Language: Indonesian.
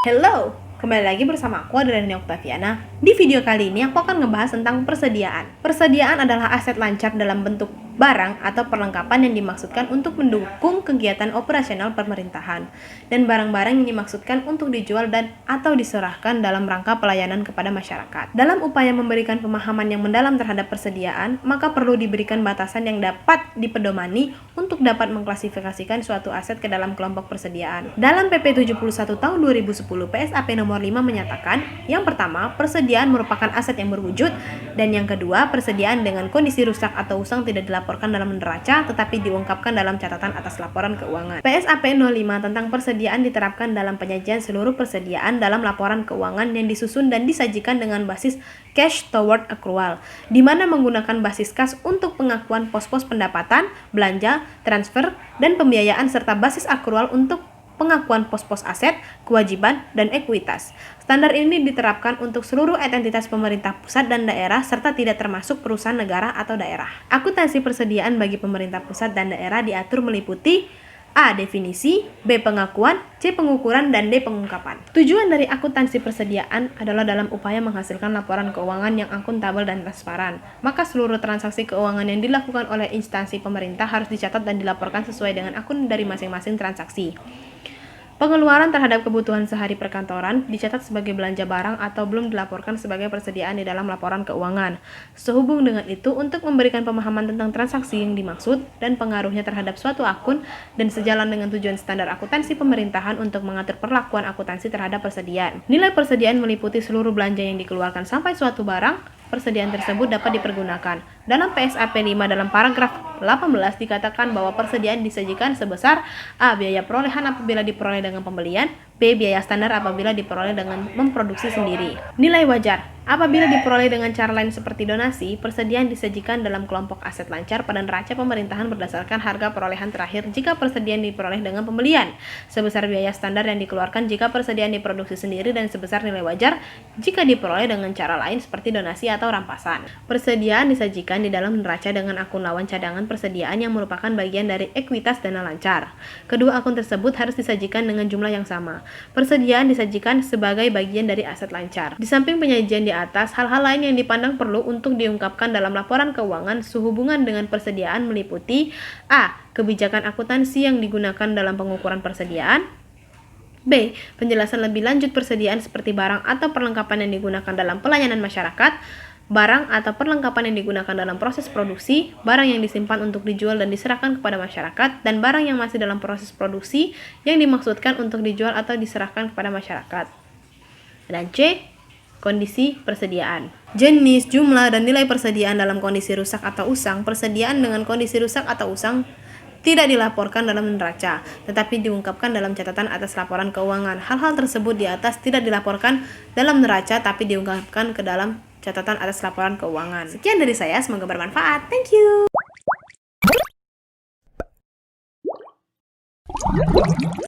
Hello, kembali lagi bersama aku Adriana Oktaviana. Di video kali ini aku akan ngebahas tentang persediaan. Persediaan adalah aset lancar dalam bentuk barang atau perlengkapan yang dimaksudkan untuk mendukung kegiatan operasional pemerintahan, dan barang-barang yang dimaksudkan untuk dijual dan atau diserahkan dalam rangka pelayanan kepada masyarakat. Dalam upaya memberikan pemahaman yang mendalam terhadap persediaan, maka perlu diberikan batasan yang dapat dipedomani untuk dapat mengklasifikasikan suatu aset ke dalam kelompok persediaan. Dalam PP 71 tahun 2010 PSAP nomor 5 menyatakan, yang pertama, persediaan merupakan aset yang berwujud, dan yang kedua, persediaan dengan kondisi rusak atau usang tidak dilaporkan dalam neraca tetapi diungkapkan dalam catatan atas laporan keuangan. PSAP 05 tentang persediaan diterapkan dalam penyajian seluruh persediaan dalam laporan keuangan yang disusun dan disajikan dengan basis cash toward accrual, di mana menggunakan basis kas untuk pengakuan pos-pos pendapatan, belanja, transfer, dan pembiayaan serta basis akrual untuk pengakuan pos-pos aset, kewajiban, dan ekuitas. Standar ini diterapkan untuk seluruh entitas pemerintah pusat dan daerah serta tidak termasuk perusahaan negara atau daerah. Akuntansi persediaan bagi pemerintah pusat dan daerah diatur meliputi A. Definisi, B. Pengakuan, C. Pengukuran, dan D. Pengungkapan. Tujuan dari akuntansi persediaan adalah dalam upaya menghasilkan laporan keuangan yang akuntabel dan transparan. Maka seluruh transaksi keuangan yang dilakukan oleh instansi pemerintah harus dicatat dan dilaporkan sesuai dengan akun dari masing-masing transaksi. Pengeluaran terhadap kebutuhan sehari perkantoran dicatat sebagai belanja barang atau belum dilaporkan sebagai persediaan di dalam laporan keuangan. Sehubung dengan itu, untuk memberikan pemahaman tentang transaksi yang dimaksud dan pengaruhnya terhadap suatu akun dan sejalan dengan tujuan standar akuntansi pemerintahan untuk mengatur perlakuan akuntansi terhadap persediaan. Nilai persediaan meliputi seluruh belanja yang dikeluarkan sampai suatu barang. Persediaan tersebut dapat dipergunakan. Dalam PSAP 5 dalam paragraf 18 dikatakan bahwa persediaan disajikan sebesar A. Biaya perolehan apabila diperoleh dengan pembelian, B. Biaya standar apabila diperoleh dengan memproduksi sendiri. Nilai wajar apabila diperoleh dengan cara lain seperti donasi, persediaan disajikan dalam kelompok aset lancar pada neraca pemerintahan berdasarkan harga perolehan terakhir jika persediaan diperoleh dengan pembelian, sebesar biaya standar yang dikeluarkan jika persediaan diproduksi sendiri, dan sebesar nilai wajar jika diperoleh dengan cara lain seperti donasi atau rampasan. Persediaan disajikan di dalam neraca dengan akun lawan cadangan persediaan yang merupakan bagian dari ekuitas dana lancar. Kedua akun tersebut harus disajikan dengan jumlah yang sama. Persediaan disajikan sebagai bagian dari aset lancar. Di samping penyajian di atas, hal-hal lain yang dipandang perlu untuk diungkapkan dalam laporan keuangan sehubungan dengan persediaan meliputi A. Kebijakan akuntansi yang digunakan dalam pengukuran persediaan, B. Penjelasan lebih lanjut persediaan seperti barang atau perlengkapan yang digunakan dalam pelayanan masyarakat, barang atau perlengkapan yang digunakan dalam proses produksi, barang yang disimpan untuk dijual dan diserahkan kepada masyarakat, dan barang yang masih dalam proses produksi yang dimaksudkan untuk dijual atau diserahkan kepada masyarakat. Dan C. Kondisi persediaan. Jenis, jumlah, dan nilai persediaan dalam kondisi rusak atau usang. Persediaan dengan kondisi rusak atau usang tidak dilaporkan dalam neraca, tetapi diungkapkan dalam catatan atas laporan keuangan. Hal-hal tersebut di atas tidak dilaporkan dalam neraca, tapi diungkapkan ke dalam catatan atas laporan keuangan. Sekian dari saya, semoga bermanfaat. Thank you.